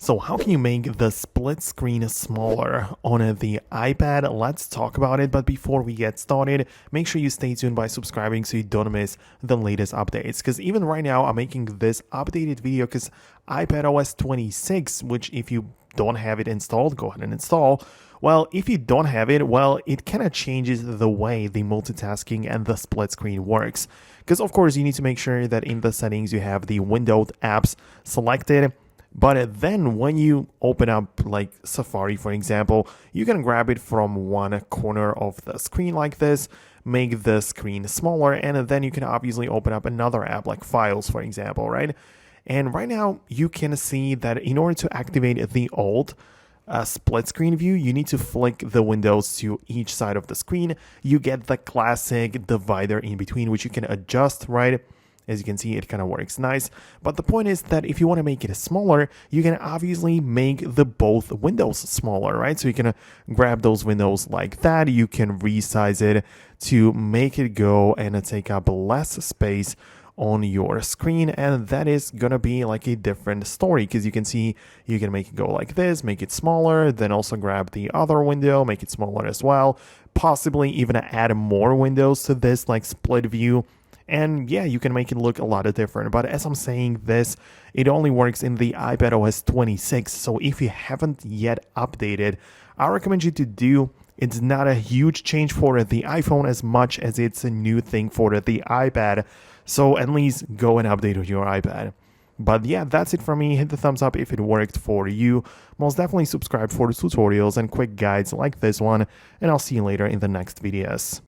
So how can you make the split screen smaller on the iPad? Let's talk about it, but before we get started, make sure you stay tuned by subscribing so you don't miss the latest updates. Because even right now, I'm making this updated video because iPadOS 26, which if you don't have it installed, go ahead and install. Well, if you don't have it, well, it kind of changes the way the multitasking and the split screen works. Because of course, you need to make sure that in the settings you have the windowed apps selected. But then when you open up like Safari, for example, you can grab it from one corner of the screen like this, make the screen smaller, and then you can obviously open up another app like Files, for example, right? And right now you can see that in order to activate the old split screen view, you need to flick the windows to each side of the screen. You get the classic divider in between, which you can adjust, right? As you can see, it kind of works nice. But the point is that if you want to make it smaller, you can obviously make the both windows smaller, right? So you can grab those windows like that. You can resize it to make it go and take up less space on your screen, and that is gonna be like a different story because you can see you can make it go like this, make it smaller, then also grab the other window, make it smaller as well, possibly even add more windows to this like split view. And yeah, you can make it look a lot different. But as I'm saying this, it only works in the iPadOS 26. So if you haven't yet updated, I recommend you to do. It's not a huge change for the iPhone as much as it's a new thing for the iPad. So at least go and update your iPad. But yeah, that's it from me. Hit the thumbs up if it worked for you. Most definitely subscribe for the tutorials and quick guides like this one. And I'll see you later in the next videos.